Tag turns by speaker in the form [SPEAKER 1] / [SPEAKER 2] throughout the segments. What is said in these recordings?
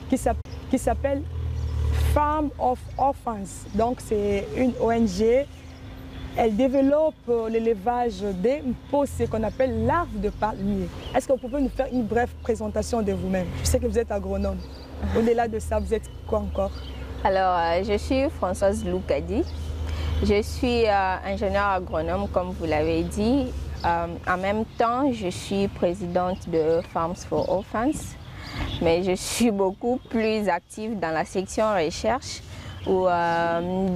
[SPEAKER 1] qui s'appelle Farm of Orphans. Donc c'est une ONG. Elle développe l'élevage des mpocé qu'on appelle larves de palmier. Est-ce que vous pouvez nous faire une brève présentation de vous-même? Je sais que vous êtes agronome. Au-delà de ça, vous êtes quoi encore?
[SPEAKER 2] Alors, je suis Françoise Loukadi. Je suis ingénieure agronome, comme vous l'avez dit. En même temps, je suis présidente de Farms for Orphans. Mais je suis beaucoup plus active dans la section recherche où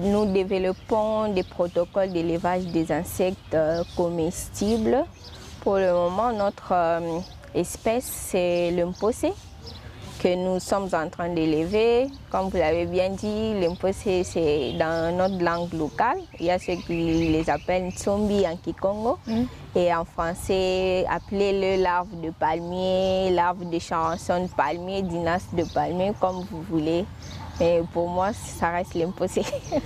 [SPEAKER 2] nous développons des protocoles d'élevage des insectes comestibles. Pour le moment, notre espèce, c'est le mpocé que nous sommes en train d'élever. Comme vous l'avez bien dit, le mpocé, c'est dans notre langue locale. Il y a ceux qui les appellent Ntsombi en Kikongo. Et en français, appelez-le larve de palmier, larve de charançon de palmier, dinasse de palmier, comme vous voulez. Mais pour moi, ça reste le mpocé.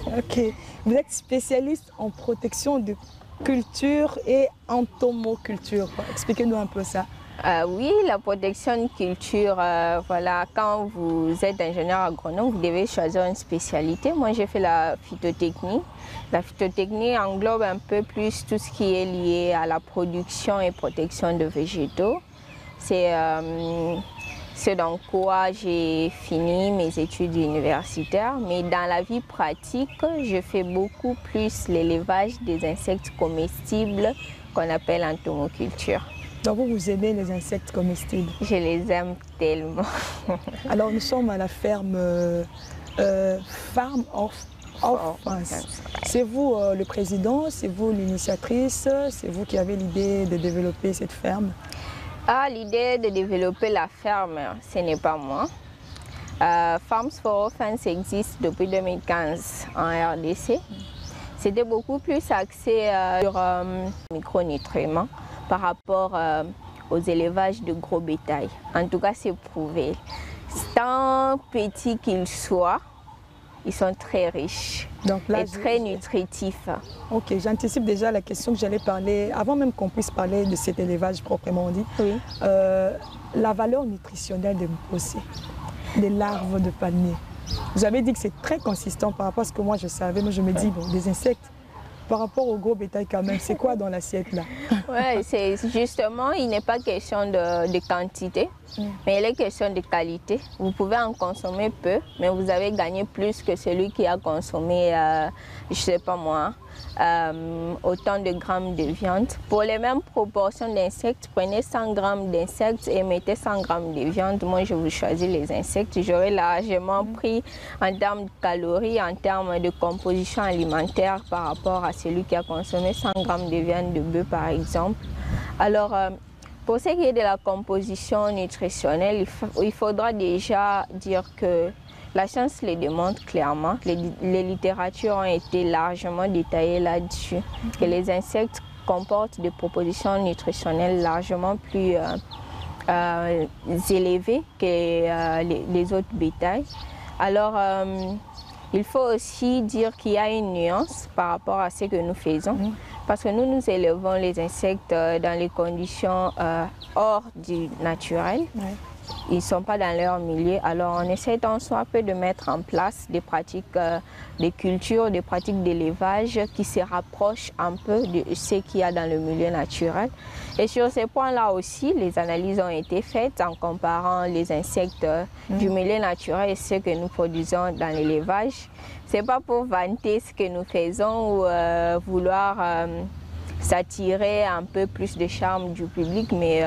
[SPEAKER 1] Ok. Vous êtes spécialiste en protection de culture et entomoculture. Expliquez-nous un peu ça.
[SPEAKER 2] Oui, la protection de culture, voilà, quand vous êtes ingénieur agronome, vous devez choisir une spécialité. Moi, j'ai fait la phytotechnie. La phytotechnie englobe un peu plus tout ce qui est lié à la production et protection de végétaux. C'est ce dans quoi j'ai fini mes études universitaires. Mais dans la vie pratique, je fais beaucoup plus l'élevage des insectes comestibles qu'on appelle entomoculture.
[SPEAKER 1] Donc vous aimez les insectes comestibles?
[SPEAKER 2] Je les aime tellement.
[SPEAKER 1] Alors nous sommes à la ferme Farm of Orphans. C'est vous le président, c'est vous l'initiatrice, c'est vous qui avez l'idée de développer cette ferme?
[SPEAKER 2] L'idée de développer la ferme, ce n'est pas moi. Farms for Orphans existe depuis 2015 en RDC. C'était beaucoup plus axé sur micronutriments par rapport aux élevages de gros bétail. En tout cas, c'est prouvé. Tant petits qu'ils soient, ils sont très riches. Donc là, et très nutritifs.
[SPEAKER 1] Ok, j'anticipe déjà la question que j'allais parler, avant même qu'on puisse parler de cet élevage proprement dit.
[SPEAKER 2] Oui.
[SPEAKER 1] La valeur nutritionnelle des mpocé, des larves de palmier. Vous avez dit que c'est très consistant par rapport à ce que moi je savais. Moi je me dis, bon, des insectes, par rapport au gros bétail quand même, c'est quoi dans l'assiette là?
[SPEAKER 2] Oui, c'est justement, il n'est pas question de quantité, mais il est question de qualité. Vous pouvez en consommer peu, mais vous avez gagné plus que celui qui a consommé, je ne sais pas moi, autant de grammes de viande. Pour les mêmes proportions d'insectes, prenez 100 grammes d'insectes et mettez 100 grammes de viande. Moi, je vous choisis les insectes. J'aurais largement pris en termes de calories, en termes de composition alimentaire par rapport à celui qui a consommé 100 grammes de viande de bœuf, par exemple. Alors, pour ce qui est de la composition nutritionnelle, il faudra déjà dire que la science le démontre clairement. Les littératures ont été largement détaillées là-dessus. Que les insectes comportent des propositions nutritionnelles largement plus élevées que les autres bétails. Alors, il faut aussi dire qu'il y a une nuance par rapport à ce que nous faisons. Parce que nous élevons les insectes dans les conditions hors du naturel. Ils ne sont pas dans leur milieu. Alors on essaie tant soit peu de mettre en place des pratiques de culture, des pratiques d'élevage qui se rapprochent un peu de ce qu'il y a dans le milieu naturel. Et sur ces points-là aussi, les analyses ont été faites en comparant les insectes du milieu naturel et ce que nous produisons dans l'élevage. Ce n'est pas pour vanter ce que nous faisons ou vouloir s'attirer un peu plus de charme du public, mais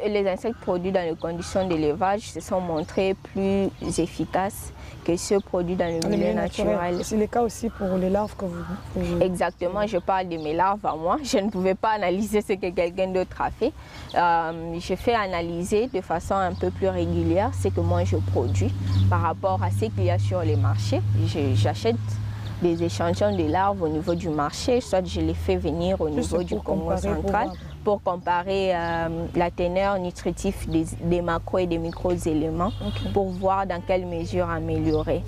[SPEAKER 2] les insectes produits dans les conditions d'élevage se sont montrés plus efficaces que ceux produits dans le milieu naturel.
[SPEAKER 1] C'est le cas aussi pour les larves que vous...
[SPEAKER 2] Exactement, je parle de mes larves à moi. Je ne pouvais pas analyser ce que quelqu'un d'autre a fait. Je fais analyser de façon un peu plus régulière ce que moi je produis par rapport à ce qu'il y a sur les marchés. J'achète des échantillons de larves au niveau du marché, soit je les fais venir au niveau du Congo central pour comparer la teneur nutritive des macro et des micro-éléments pour voir dans quelle mesure améliorer.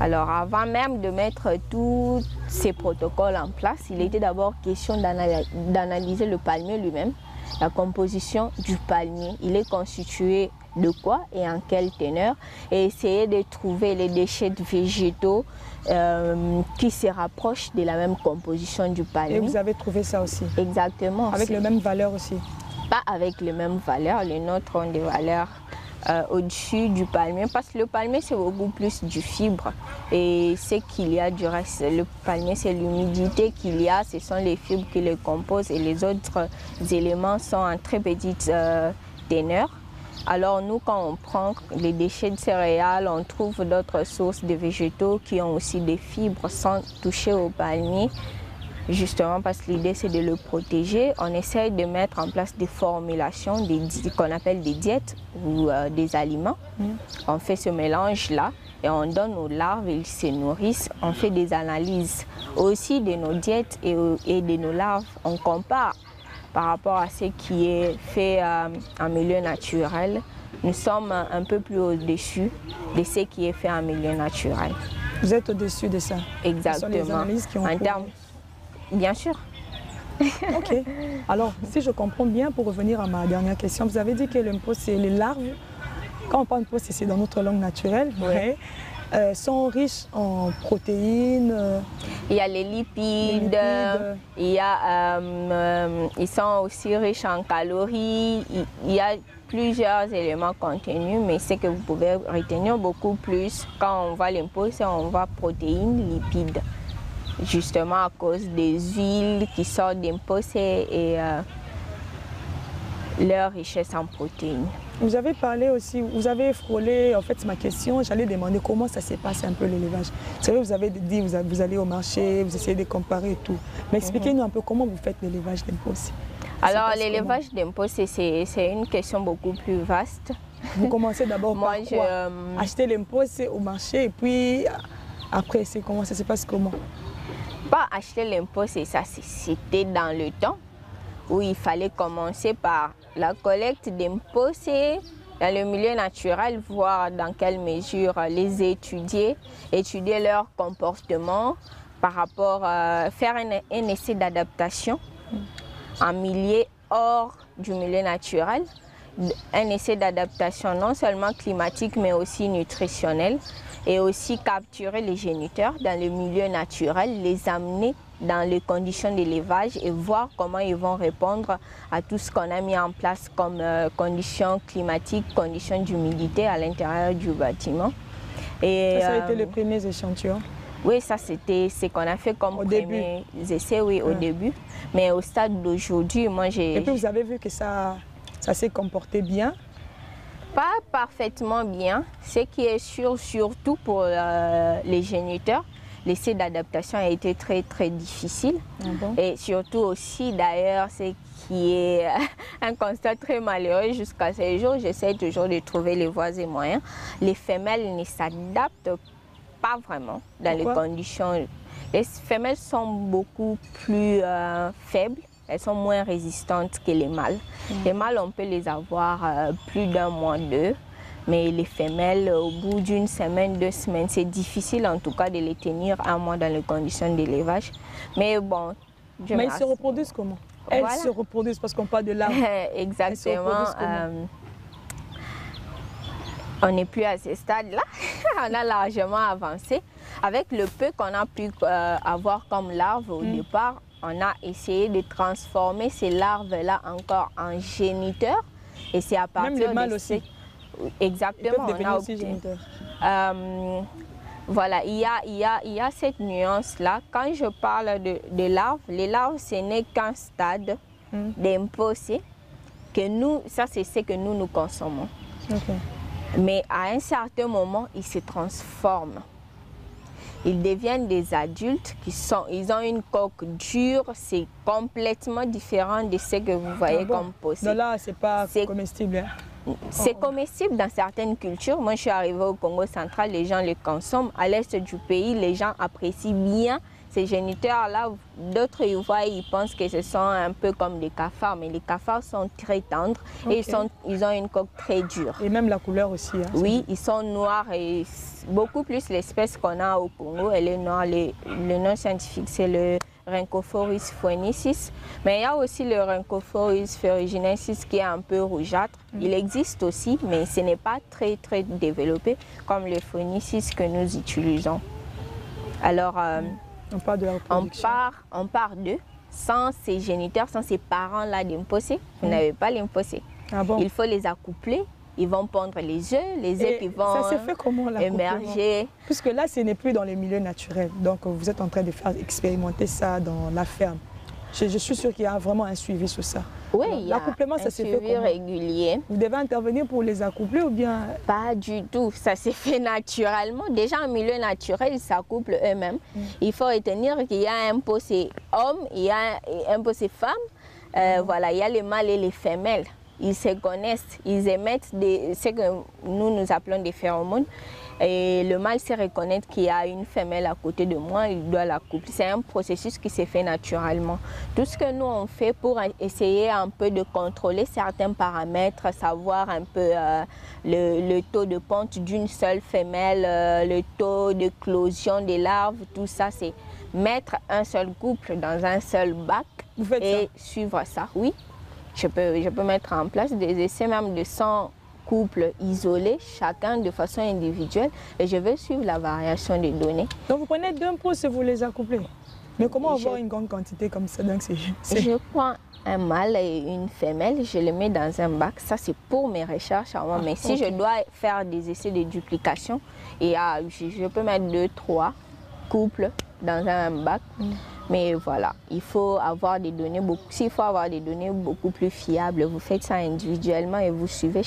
[SPEAKER 2] Alors avant même de mettre tous ces protocoles en place, il était d'abord question d'analyser le palmier lui-même, la composition du palmier. Il est constitué de quoi et en quelle teneur, et essayer de trouver les déchets végétaux qui se rapprochent de la même composition du palmier.
[SPEAKER 1] Et vous avez trouvé ça aussi?
[SPEAKER 2] Exactement.
[SPEAKER 1] Avec les mêmes valeurs aussi?
[SPEAKER 2] Pas avec les mêmes valeurs, les nôtres ont des valeurs au-dessus du palmier, parce que le palmier c'est beaucoup plus du fibre, et ce qu'il y a du reste, le palmier c'est l'humidité qu'il y a, ce sont les fibres qui le composent, et les autres éléments sont en très petite teneur. Alors nous, quand on prend les déchets de céréales, on trouve d'autres sources de végétaux qui ont aussi des fibres sans toucher au palmier. Justement parce que l'idée c'est de le protéger, on essaye de mettre en place des formulations qu'on appelle des diètes ou des aliments. On fait ce mélange-là et on donne aux larves, ils se nourrissent. On fait des analyses aussi de nos diètes et de nos larves. On compare par rapport à ce qui est fait en milieu naturel. Nous sommes un peu plus au-dessus de ce qui est fait en milieu naturel.
[SPEAKER 1] Vous êtes au-dessus de ça?
[SPEAKER 2] Exactement.
[SPEAKER 1] Ce sont les analyses qui ont
[SPEAKER 2] en termes... Bien sûr.
[SPEAKER 1] Ok. Alors, si je comprends bien, pour revenir à ma dernière question, vous avez dit que l'impôt, c'est les larves. Quand on parle d'impôt, c'est dans notre langue naturelle.
[SPEAKER 2] Oui.
[SPEAKER 1] Sont riches en protéines.
[SPEAKER 2] Il y a les lipides. Ils sont aussi riches en calories. Il y a plusieurs éléments contenus, mais c'est que vous pouvez retenir beaucoup plus. Quand on voit l'impôt, on voit protéines, lipides. Justement à cause des huiles qui sortent d'impôt et leur richesse en protéines.
[SPEAKER 1] Vous avez parlé aussi, vous avez frôlé, en fait c'est ma question, j'allais demander comment ça s'est passé un peu l'élevage. C'est vrai, vous avez dit, vous allez au marché, vous essayez de comparer et tout. Mais expliquez-nous un peu comment vous faites l'élevage d'impôt aussi.
[SPEAKER 2] Alors l'élevage d'impôt, c'est une question beaucoup plus vaste.
[SPEAKER 1] Vous commencez d'abord par quoi? Acheter l'impôt au marché et puis après, comment ça se passe comment?
[SPEAKER 2] Pas acheter l'impôt, c'est ça, c'était dans le temps où il fallait commencer par la collecte d'impôts, dans le milieu naturel, voir dans quelle mesure les étudier leur comportement par rapport à faire un essai d'adaptation en milieu hors du milieu naturel, un essai d'adaptation non seulement climatique mais aussi nutritionnel, et aussi capturer les géniteurs dans le milieu naturel, les amener dans les conditions d'élevage et voir comment ils vont répondre à tout ce qu'on a mis en place comme conditions climatiques, conditions d'humidité à l'intérieur du bâtiment.
[SPEAKER 1] Et ça a été les premiers échantillons?
[SPEAKER 2] Oui, ça c'était ce qu'on a fait comme premiers essais, oui, au début. Mais au stade d'aujourd'hui, moi j'ai...
[SPEAKER 1] Et puis vous avez vu que ça s'est comporté bien?
[SPEAKER 2] Pas parfaitement bien. Ce qui est sûr, surtout pour les géniteurs, l'essai d'adaptation a été très très difficile. Et surtout aussi d'ailleurs, ce qui est un constat très malheureux jusqu'à ce jour, j'essaie toujours de trouver les voies et moyens. Les femelles ne s'adaptent pas vraiment dans les conditions. Les femelles sont beaucoup plus faibles. Elles sont moins résistantes que les mâles. Les mâles, on peut les avoir plus d'un mois, deux. Mais les femelles, au bout d'une semaine, 2 semaines, c'est difficile en tout cas de les tenir un mois dans les conditions d'élevage. Mais bon,
[SPEAKER 1] mais ils se reproduisent comment? Elles se reproduisent parce qu'on parle de larves.
[SPEAKER 2] Exactement. On n'est plus à ce stade-là. On a largement avancé. Avec le peu qu'on a pu avoir comme larves au départ, on a essayé de transformer ces larves-là encore en géniteurs. Et c'est à partir de...
[SPEAKER 1] Même les mâles aussi.
[SPEAKER 2] Exactement.
[SPEAKER 1] Ils peuvent devenir aussi géniteurs.
[SPEAKER 2] Voilà, il y a cette nuance-là. Quand je parle de larves, les larves, ce n'est qu'un stade d'imposé que nous, ça c'est ce que nous consommons. Mais à un certain moment, ils se transforment. Ils deviennent des adultes ils ont une coque dure, c'est complètement différent de ce que vous voyez comme possible.
[SPEAKER 1] Donc là, c'est pas comestible. Hein?
[SPEAKER 2] C'est comestible dans certaines cultures. Moi, je suis arrivée au Congo central, les gens les consomment. À l'est du pays, les gens apprécient bien ces géniteurs-là. D'autres, ils voient, ils pensent que ce sont un peu comme des cafards, mais les cafards sont très tendres et ils ont une coque très dure. Et
[SPEAKER 1] même la couleur aussi. Hein,
[SPEAKER 2] oui, ils sont noirs et beaucoup plus l'espèce qu'on a au Congo. Elle est noire. Le nom scientifique, c'est le Rhynchophorus phoenicis, mais il y a aussi le Rhynchophorus ferruginensis qui est un peu rougeâtre. Il existe aussi, mais ce n'est pas très développé comme le phoenicis que nous utilisons. Alors,
[SPEAKER 1] on part de la reproduction.
[SPEAKER 2] On part d'eux. Sans ces géniteurs, sans ces parents-là d'imposés, vous n'avez pas l'imposé.
[SPEAKER 1] Ah bon?
[SPEAKER 2] Il faut les accoupler. Ils vont pondre les œufs qui vont
[SPEAKER 1] ça se fait comment,
[SPEAKER 2] émerger.
[SPEAKER 1] Puisque là, ce n'est plus dans les milieux naturels. Donc, vous êtes en train de faire expérimenter ça dans la ferme. Je suis sûre qu'il y a vraiment un suivi sur ça.
[SPEAKER 2] Oui, il y a
[SPEAKER 1] l'accouplement, ça se fait comment?
[SPEAKER 2] Régulier.
[SPEAKER 1] Vous devez intervenir pour les accoupler ou bien?
[SPEAKER 2] Pas du tout. Ça se fait naturellement. Déjà, en milieu naturel, ils s'accouplent eux-mêmes. Il faut retenir qu'il y a un pot, c'est homme, il y a un pot, c'est femme. Voilà, il y a les mâles et les femelles. Ils se connaissent, ils émettent ce que nous appelons des phéromones. Et le mâle sait reconnaître qu'il y a une femelle à côté de moi, il doit la coupler. C'est un processus qui se fait naturellement. Tout ce que nous on fait pour essayer un peu de contrôler certains paramètres, savoir un peu le taux de ponte d'une seule femelle, le taux d'éclosion des larves, tout ça, c'est mettre un seul couple dans un seul bac et suivre ça. Oui. Je peux mettre en place des essais même de 100 couples isolés, chacun de façon individuelle, et je vais suivre la variation des données.
[SPEAKER 1] Donc vous prenez d'un pot et vous les accouplez. Mais comment avoir une grande quantité comme ça? Donc
[SPEAKER 2] je prends un mâle et une femelle, je les mets dans un bac. Ça, c'est pour mes recherches à moi. Mais si je dois faire des essais de duplication, je peux mettre 2-3 couples dans un bac. Mais voilà, il faut avoir des données s'il faut avoir des données beaucoup plus fiables, vous faites ça individuellement et vous suivez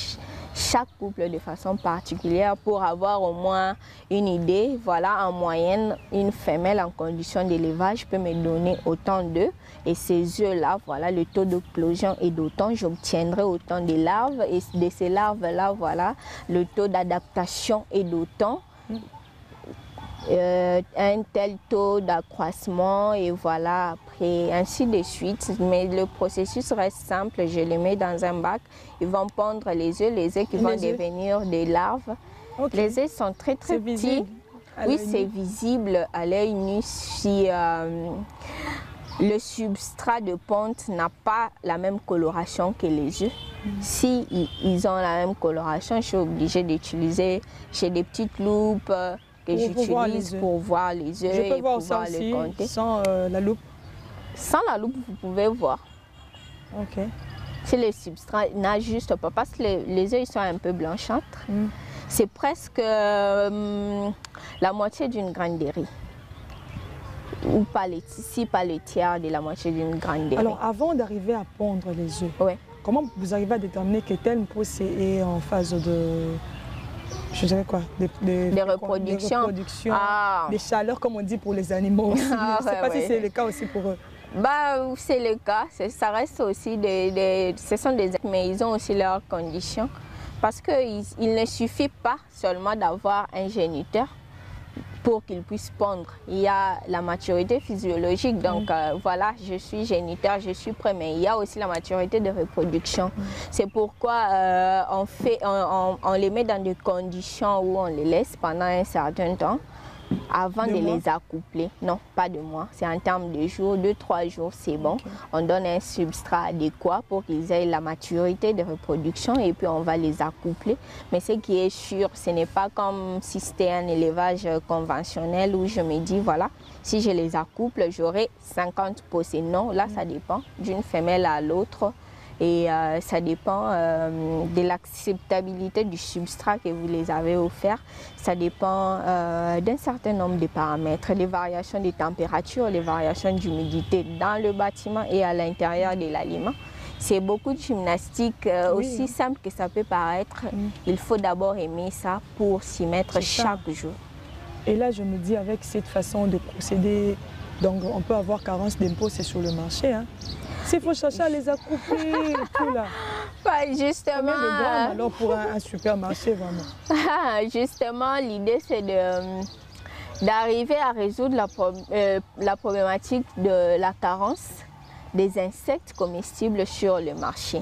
[SPEAKER 2] chaque couple de façon particulière pour avoir au moins une idée. Voilà, en moyenne, une femelle en condition d'élevage peut me donner autant d'œufs. Et ces œufs-là, voilà, le taux d'éclosion est d'autant, j'obtiendrai autant de larves. Et de ces larves-là, voilà, le taux d'adaptation est d'autant. Un tel taux d'accroissement et voilà, après ainsi de suite. Mais le processus reste simple, je les mets dans un bac, ils vont pondre les œufs qui vont devenir des larves. Les œufs sont très petits. Oui, c'est visible à l'œil nu si le substrat de ponte n'a pas la même coloration que les œufs. Si ils ont la même coloration, je suis obligée d'utiliser chez des petites loupes que j'utilise pour voir les œufs et pouvoir les compter.
[SPEAKER 1] Sans la loupe?
[SPEAKER 2] Sans la loupe, vous pouvez voir.
[SPEAKER 1] Ok.
[SPEAKER 2] Si le substrat n'ajuste pas, parce que les œufs ils sont un peu blanchâtres, c'est presque la moitié d'une graine de riz. Ou pas le tiers de la moitié d'une graine de riz.
[SPEAKER 1] Alors, avant d'arriver à pondre les œufs, comment vous arrivez à déterminer que tel pouce est en phase de... Je dirais quoi?
[SPEAKER 2] Des reproductions.
[SPEAKER 1] Des chaleurs, comme on dit pour les animaux aussi. Je ne sais pas si c'est le cas aussi pour eux.
[SPEAKER 2] C'est le cas. Ça reste aussi ce sont des... Mais ils ont aussi leurs conditions. Parce qu'il ne suffit pas seulement d'avoir un géniteur pour qu'ils puissent pondre. Il y a la maturité physiologique, donc voilà, je suis géniteur, je suis prêt, mais il y a aussi la maturité de reproduction. C'est pourquoi on les met dans des conditions où on les laisse pendant un certain temps avant de les accoupler. Non, pas de mois, c'est en termes de jours, 2-3 jours, c'est bon. On donne un substrat adéquat pour qu'ils aient la maturité de reproduction et puis on va les accoupler. Mais ce qui est sûr, ce n'est pas comme si c'était un élevage conventionnel où je me dis, voilà, si je les accouple, j'aurai 50 poussées. Non, là, ça dépend d'une femelle à l'autre. Et ça dépend de l'acceptabilité du substrat que vous les avez offert. Ça dépend d'un certain nombre de paramètres, les variations de température, les variations d'humidité dans le bâtiment et à l'intérieur de l'aliment. C'est beaucoup de gymnastique, aussi simple que ça peut paraître. Il faut d'abord aimer ça pour s'y mettre chaque jour.
[SPEAKER 1] Et là, je me dis, avec cette façon de procéder, donc on peut avoir carence d'impôts, c'est sur le marché. Hein. S'il faut chercher à les accoupler, tout là.
[SPEAKER 2] Justement.
[SPEAKER 1] Combien de grammes alors pour un supermarché vraiment?
[SPEAKER 2] Justement, l'idée c'est d'arriver à résoudre la problématique de la carence des insectes comestibles sur le marché.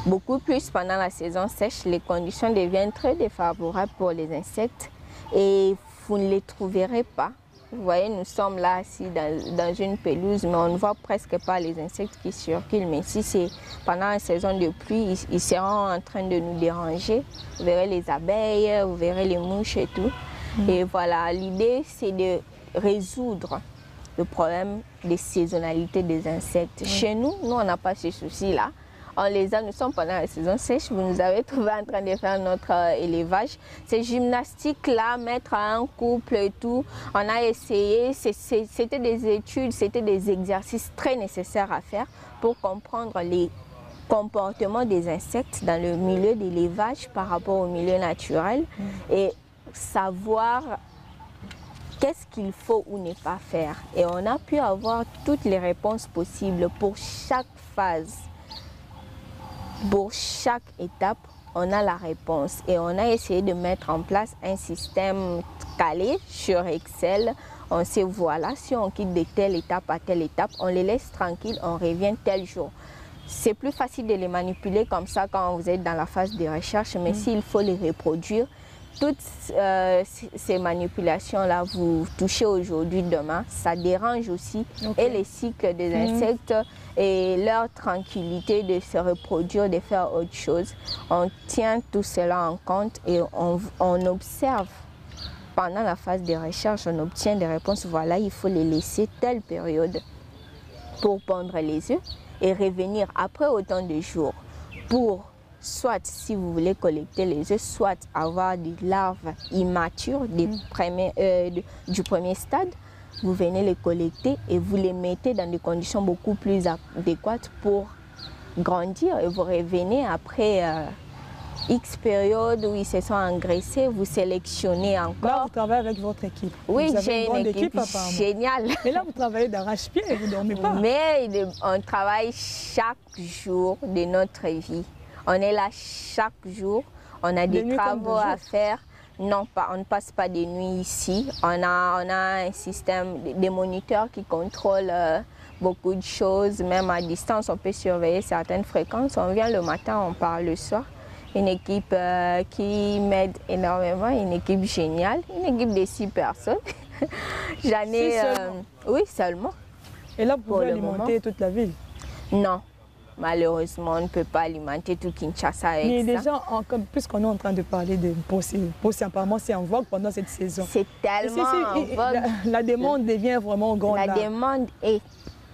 [SPEAKER 2] Beaucoup plus pendant la saison sèche, les conditions deviennent très défavorables pour les insectes et vous ne les trouverez pas Vous voyez, nous sommes là assis dans une pelouse, mais on ne voit presque pas les insectes qui circulent. Mais si c'est pendant la saison de pluie, ils seront en train de nous déranger. Vous verrez les abeilles, vous verrez les mouches et tout. Et voilà, l'idée, c'est de résoudre le problème des saisonnalités des insectes. Chez nous, on n'a pas ce souci-là. On les a, nous sommes pendant la saison sèche, vous nous avez trouvé en train de faire notre élevage. Ces gymnastiques-là, mettre un couple et tout, on a essayé, c'était des études, c'était des exercices très nécessaires à faire pour comprendre les comportements des insectes dans le milieu d'élevage par rapport au milieu naturel et savoir qu'est-ce qu'il faut ou ne pas faire. Et on a pu avoir toutes les réponses possibles pour chaque phase. Pour chaque étape, on a la réponse et on a essayé de mettre en place un système calé sur Excel. On sait, voilà, si on quitte de telle étape à telle étape, on les laisse tranquilles, on revient tel jour. C'est plus facile de les manipuler comme ça quand vous êtes dans la phase de recherche, mais s'il faut les reproduire, toutes ces manipulations-là, vous touchez aujourd'hui, demain, ça dérange aussi. Et les cycles des insectes et leur tranquillité de se reproduire, de faire autre chose. On tient tout cela en compte et on observe. Pendant la phase de recherche, on obtient des réponses. Voilà, il faut les laisser telle période pour pondre les œufs et revenir après autant de jours pour soit, si vous voulez collecter les œufs, soit avoir des larves immatures du premier stade, vous venez les collecter et vous les mettez dans des conditions beaucoup plus adéquates pour grandir. Et vous revenez après X période où ils se sont engraissés, vous sélectionnez encore.
[SPEAKER 1] Là, vous travaillez avec votre équipe.
[SPEAKER 2] Oui, j'ai une équipe géniale.
[SPEAKER 1] Mais là, vous travaillez d'arrache-pied et vous ne dormez pas.
[SPEAKER 2] Mais on travaille chaque jour de notre vie. On est là chaque jour, on a des travaux à faire. Non, on ne passe pas de nuit ici. On a un système, des moniteurs qui contrôlent beaucoup de choses. Même à distance, on peut surveiller certaines fréquences. On vient le matin, on part le soir. Une équipe qui m'aide énormément, une équipe géniale, une équipe de 6 personnes. J'en ai... oui, seulement.
[SPEAKER 1] Et là, vous pouvez alimenter toute la ville?
[SPEAKER 2] Non. Malheureusement, on ne peut pas alimenter tout Kinshasa avec ça.
[SPEAKER 1] Mais déjà, puisqu'on est en train de parler de Possi, apparemment c'est en vogue pendant cette saison.
[SPEAKER 2] C'est tellement en vogue.
[SPEAKER 1] La demande devient vraiment grande.
[SPEAKER 2] La demande est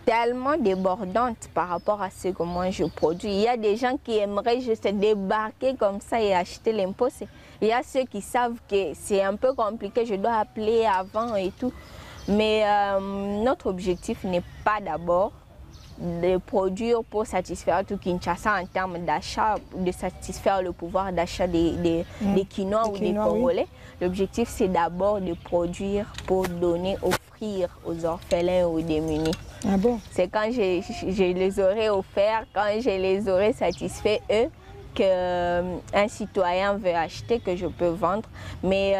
[SPEAKER 2] tellement débordante par rapport à ce que moi je produis. Il y a des gens qui aimeraient juste débarquer comme ça et acheter l'imposé. Il y a ceux qui savent que c'est un peu compliqué, je dois appeler avant et tout. Mais notre objectif n'est pas d'abord de produire pour satisfaire tout Kinshasa en termes d'achat, de satisfaire le pouvoir d'achat des Quinois ou des Congolais. Oui. L'objectif, c'est d'abord de produire pour donner, offrir aux orphelins ou aux démunis.
[SPEAKER 1] Ah bon?
[SPEAKER 2] C'est quand je les aurai offerts, quand je les aurai satisfaits, eux, qu'un citoyen veut acheter, que je peux vendre. Mais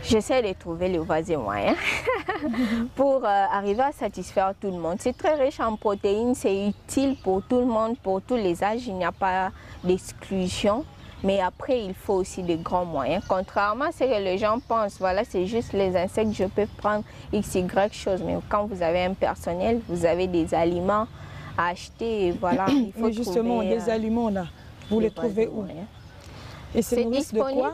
[SPEAKER 2] j'essaie de trouver le voisin moyen pour arriver à satisfaire tout le monde. C'est très riche en protéines, c'est utile pour tout le monde, pour tous les âges. Il n'y a pas d'exclusion. Mais après, il faut aussi de grands moyens. Contrairement à ce que les gens pensent, voilà, c'est juste les insectes, je peux prendre X, Y chose. Mais quand vous avez un personnel, vous avez des aliments à acheter. Et voilà, il faut
[SPEAKER 1] justement,
[SPEAKER 2] trouver,
[SPEAKER 1] des aliments là, vous les trouvez où? Et c'est disponible de quoi?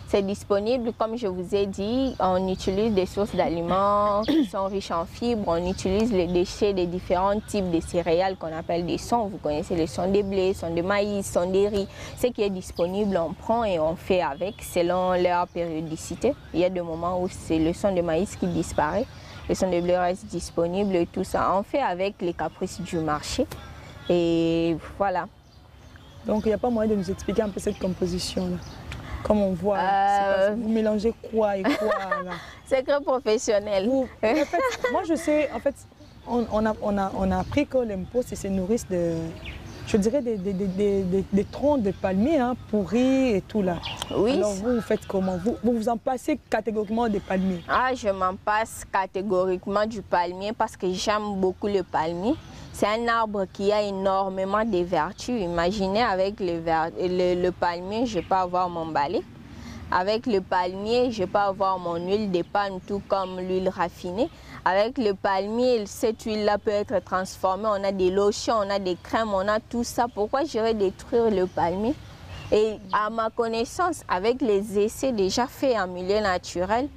[SPEAKER 2] C'est disponible, comme je vous ai dit, on utilise des sources d'aliments qui sont riches en fibres, on utilise les déchets des différents types de céréales qu'on appelle des sons. Vous connaissez les sons des blés, sons de maïs, sons des riz. Ce qui est disponible, on prend et on fait avec selon leur périodicité. Il y a des moments où c'est le son de maïs qui disparaît, le son de blé reste disponible et tout ça. On fait avec les caprices du marché et voilà.
[SPEAKER 1] Donc il n'y a pas moyen de nous expliquer un peu cette composition-là? Comme on voit, vous mélangez quoi et quoi là?
[SPEAKER 2] Secret professionnel.
[SPEAKER 1] En fait, moi je sais, en fait, on a appris que les Mposi se nourrissent de, je dirais, des troncs de palmiers pourris et tout là.
[SPEAKER 2] Oui.
[SPEAKER 1] Alors vous faites comment? Vous en passez catégoriquement des palmiers?
[SPEAKER 2] Ah, je m'en passe catégoriquement du palmier parce que j'aime beaucoup le palmier. C'est un arbre qui a énormément de vertus. Imaginez avec le palmier, je peux avoir mon balai. Avec le palmier, je peux avoir mon huile de palme, tout comme l'huile raffinée. Avec le palmier, cette huile-là peut être transformée. On a des lotions, on a des crèmes, on a tout ça. Pourquoi j'irais détruire le palmier? Et à ma connaissance, avec les essais déjà faits en milieu naturel,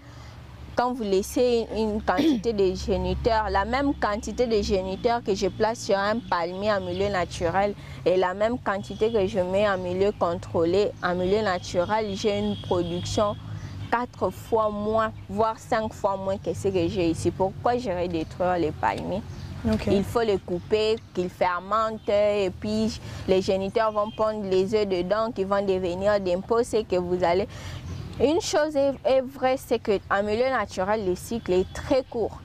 [SPEAKER 2] quand vous laissez une quantité de géniteurs, la même quantité de géniteurs que je place sur un palmier en milieu naturel et la même quantité que je mets en milieu contrôlé, en milieu naturel, j'ai une production 4 fois moins, voire 5 fois moins que ce que j'ai ici. Pourquoi j'irais détruire les palmiers? Il faut les couper, qu'ils fermentent et puis les géniteurs vont prendre les œufs dedans qui vont devenir des pots, c'est que vous allez... Une chose est vraie, c'est qu'en milieu naturel, le cycle est très court.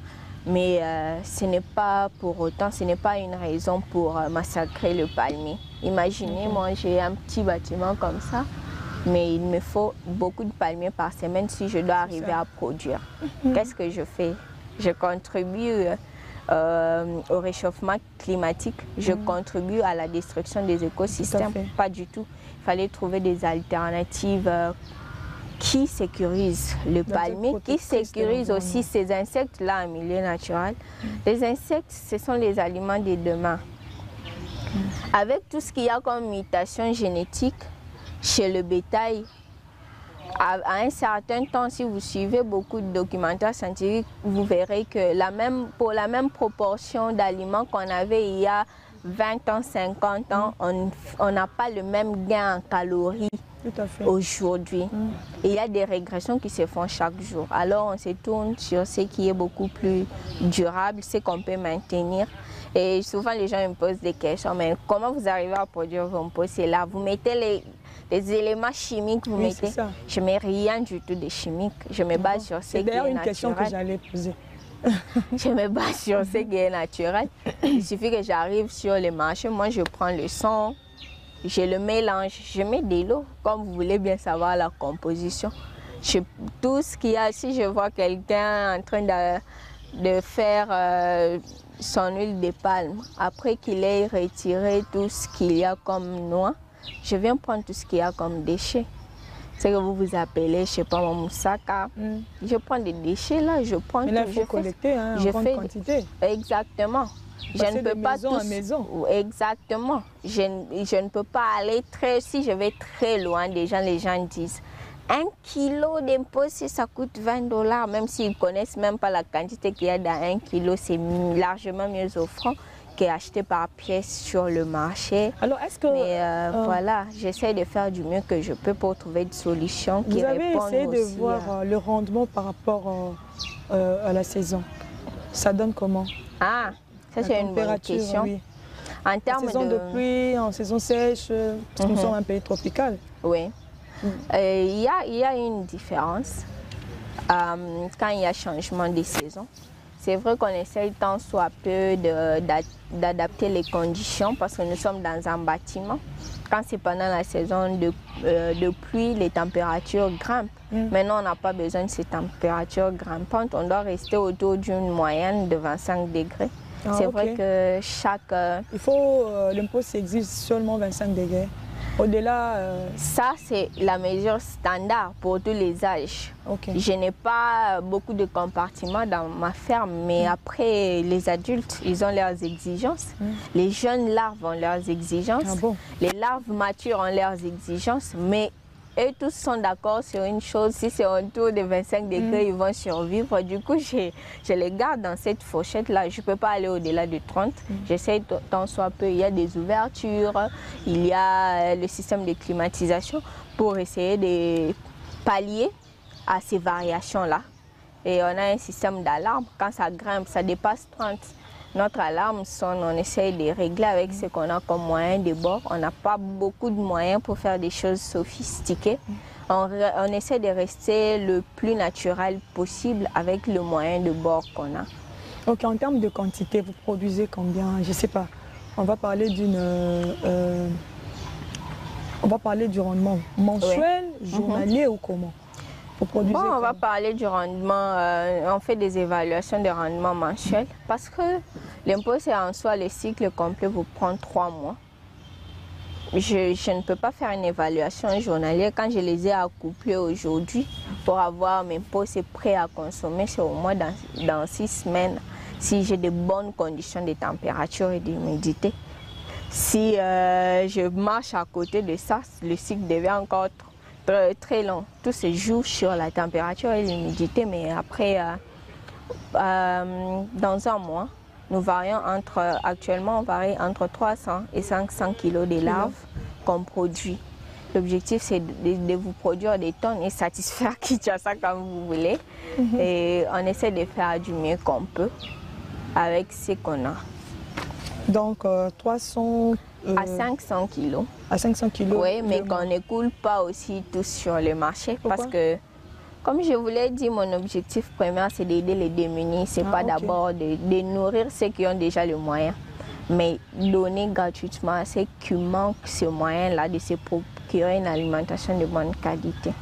[SPEAKER 2] Mais ce n'est pas pour autant, ce n'est pas une raison pour massacrer le palmier. Imaginez, moi j'ai un petit bâtiment comme ça, mais il me faut beaucoup de palmiers par semaine si je dois arriver à produire. Qu'est-ce que je fais? Je contribue au réchauffement climatique, je contribue à la destruction des écosystèmes. Pas du tout. Il fallait trouver des alternatives qui sécurisent le palmier, qui sécurisent aussi ces insectes-là en milieu naturel. Les insectes, ce sont les aliments de demain. Avec tout ce qu'il y a comme mutation génétique chez le bétail, à un certain temps, si vous suivez beaucoup de documentaires scientifiques, vous verrez que pour la même proportion d'aliments qu'on avait il y a 20 ans, 50 ans, on n'a pas le même gain en calories aujourd'hui. Il y a des régressions qui se font chaque jour. Alors on se tourne sur ce qui est beaucoup plus durable, ce qu'on peut maintenir. Et souvent les gens me posent des questions, mais comment vous arrivez à produire vos pots? C'est là, vous mettez les éléments chimiques, vous mettez. Je ne mets rien du tout de chimique. Je me base sur ce qui est naturel. C'est d'ailleurs une question que j'allais poser. Je me base sur ce qui est naturel. Il suffit que j'arrive sur le marché, moi je prends le son, je le mélange, je mets de l'eau, comme vous voulez bien savoir la composition. Tout ce qu'il y a, si je vois quelqu'un en train de faire son huile de palme, après qu'il ait retiré tout ce qu'il y a comme noix, je viens prendre tout ce qu'il y a comme déchets. C'est que vous appelez, je ne sais pas, mon moussaka. Je prends des déchets là, je prends.
[SPEAKER 1] Mais là, il faut collecter en grande quantité.
[SPEAKER 2] Exactement. Je ne peux pas tous.
[SPEAKER 1] Maison.
[SPEAKER 2] Exactement. Je ne peux pas aller très. Si je vais très loin, les gens disent 1 kilo d'impôt, ça coûte $20, même s'ils ne connaissent même pas la quantité qu'il y a dans 1 kilo, c'est largement mieux offrant qu'acheter par pièce sur le marché. Alors, est-ce que... Mais voilà, j'essaie de faire du mieux que je peux pour trouver des solutions qui répondent aussi. Vous avez essayé
[SPEAKER 1] de voir le rendement par rapport à la saison. Ça donne comment?
[SPEAKER 2] Ah, ça c'est une bonne question.
[SPEAKER 1] Oui.
[SPEAKER 2] En termes
[SPEAKER 1] saison de pluie, en saison sèche, parce que nous sommes un pays tropical.
[SPEAKER 2] Oui. Il y a une différence quand il y a changement de saison. C'est vrai qu'on essaye tant soit peu d'adapter les conditions parce que nous sommes dans un bâtiment. Quand c'est pendant la saison de pluie, les températures grimpent. Maintenant, on n'a pas besoin de ces températures grimpantes. On doit rester autour d'une moyenne de 25 degrés. C'est vrai que chaque...
[SPEAKER 1] Il faut... l'impôt exige seulement 25 degrés. Au-delà...
[SPEAKER 2] Ça, c'est la mesure standard pour tous les âges. Je n'ai pas beaucoup de compartiments dans ma ferme, mais après, les adultes, ils ont leurs exigences. Les jeunes larves ont leurs exigences. Les larves matures ont leurs exigences, mais eux tous sont d'accord sur une chose, si c'est autour de 25 degrés, ils vont survivre. Du coup, je les garde dans cette fourchette-là. Je ne peux pas aller au-delà de 30. J'essaie tant soit peu. Il y a des ouvertures, il y a le système de climatisation pour essayer de pallier à ces variations-là. Et on a un système d'alarme. Quand ça grimpe, ça dépasse 30. Notre alarme sonne, on essaye de régler avec ce qu'on a comme moyen de bord. On n'a pas beaucoup de moyens pour faire des choses sophistiquées. On essaie de rester le plus naturel possible avec le moyen de bord qu'on a.
[SPEAKER 1] Ok, en termes de quantité, vous produisez combien? Je ne sais pas. On va parler du rendement mensuel, journalier ou comment?
[SPEAKER 2] Bon, on va parler du rendement, on fait des évaluations de rendement mensuel parce que l'impôt, c'est en soi, le cycle complet vous prend 3 mois. je ne peux pas faire une évaluation journalière quand je les ai accouplés aujourd'hui pour avoir mes possés prêts à consommer. C'est au moins dans 6 semaines si j'ai de bonnes conditions de température et d'humidité. Si je marche à côté de ça, le cycle devient encore très long. Tout se joue sur la température et l'humidité, mais après, dans un mois, actuellement on varie entre 300 et 500 kg de larves qu'on produit. L'objectif c'est de vous produire des tonnes et satisfaire Kinshasa comme vous voulez. Et on essaie de faire du mieux qu'on peut avec ce qu'on a.
[SPEAKER 1] Donc 300
[SPEAKER 2] à 500 kg.
[SPEAKER 1] À 500 kg.
[SPEAKER 2] Oui, mais qu'on ne coule pas aussi tous sur le marché.
[SPEAKER 1] Pourquoi?
[SPEAKER 2] Parce que, comme je vous l'ai dit, mon objectif premier, c'est d'aider les démunis. Ce n'est pas d'abord de nourrir ceux qui ont déjà le moyen, mais donner gratuitement à ceux qui manquent ce moyen-là de se procurer une alimentation de bonne qualité.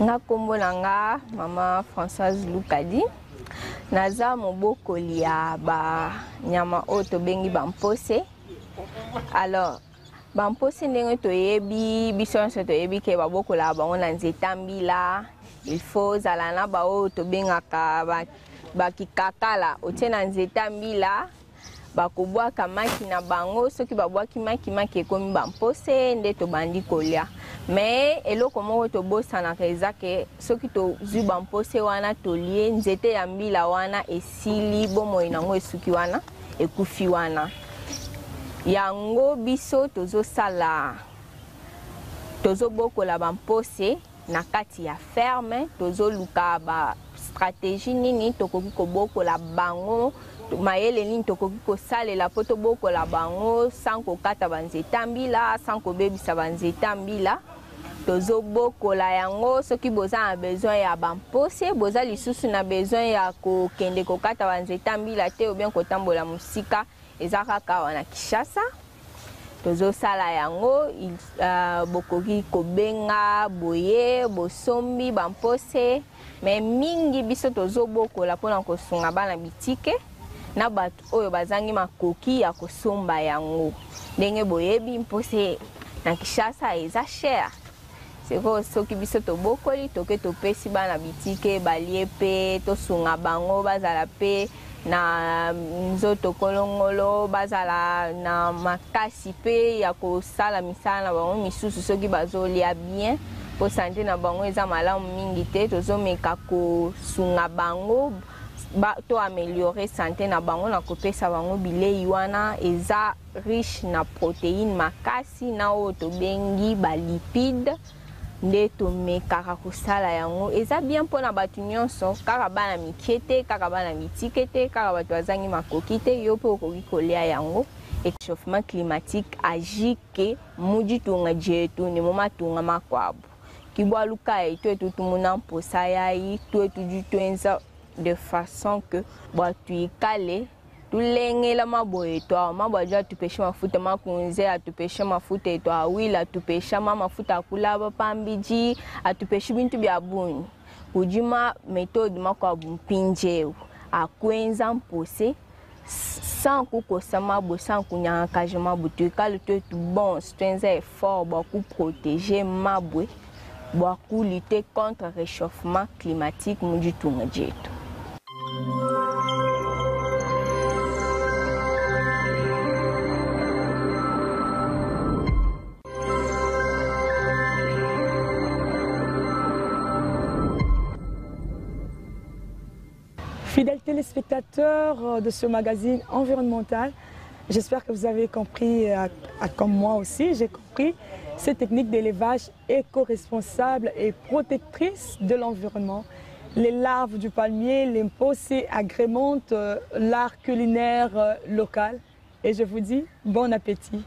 [SPEAKER 2] Nga kombo nanga mama Françoise Lukadi naza mobokoli ya ba nyama oyo tobengi bampose. Alors bampose ndenge toyebi biso nyonso toyebi ke babokola bango na nzeta mbila. Il faut zala na ba oyo tobengaka bakikakala otie na nzeta mbila bakobwaka maki na bango, soki babwaki maki ekomi bampose nde tobandi kolia. Mais eloko moko tobosanaka eza ke soki tozwi bampose wana tolie nzete ya mbila wana esili bomoi nango esuki wana ekufi wana. Yango biso tozobokola bampose na kati ya ferme, tozoluka ba stratégie nini tokoki kobokola bango, mayele nini tokoki kosalela po tobokola bango sans kokata banzeta mbila, sans kobebisa banzeta mbila. Tozobokola yango soki boza na besoin ya bampose, boza lisusu na besoin ya kokende kokata banzeta mbila te ou bien kotambola musika eza kaka wana Kinshasa. Tozosala yango bokoki kobenga boye bosombi bampose, mais mingi biso tozobokola mpona kosunga bana bitike na bato oyo bazangi makoki ya kosomba yango. Ndenge boyebi mpose na Kinshasa eza cher. Seko soki biso tobokoli toke topesi bana bitike balie pe tosunga bango bazala pe na nzoto kolongolo, bazala na makasi pe ya kosala misala na bango misusu soki bazolia bien po santé na bango eza malamu mingi te. Tozomeka kosunga bango to améliorer santé na bango na kopesa bango bilei wana eza riche na protéine makasi na oyo tobengi balipide. Nde tomekaka kosala yango eza bien mpona bato nyonso, kaka bana mikie te, kaka bana mitike te, kaka bato bazangi makoki te, yo mpe okoki kolia yango. Échauffement climatique agit ke muji tunga jetu ni moma tunga makwabu kibwa luka etu etu tumuna mposa yai tu etu jutwenza de façon que batu ikale tulengela maboye to mabwaja atupeshe mafuta makunze, atupeshe mafuta eto awila, atupeshe mafuta kulaba pambiji, atupeshe bintu bya buni kujima méthode makwabu mpinjeu akwenza mpose sans kukosa mabo, sans kunyakaje mabo, tuikale tu etu bon twenza effort baku protéger mabwe baku lutter contre réchauffement climatique muji tunga jetu.
[SPEAKER 1] Fidèles téléspectateurs de ce magazine environnemental, j'espère que vous avez compris, comme moi aussi, j'ai compris ces techniques d'élevage éco-responsables et protectrices de l'environnement. Les larves du palmier, les mpose agrémentent l'art culinaire local. Et je vous dis bon appétit.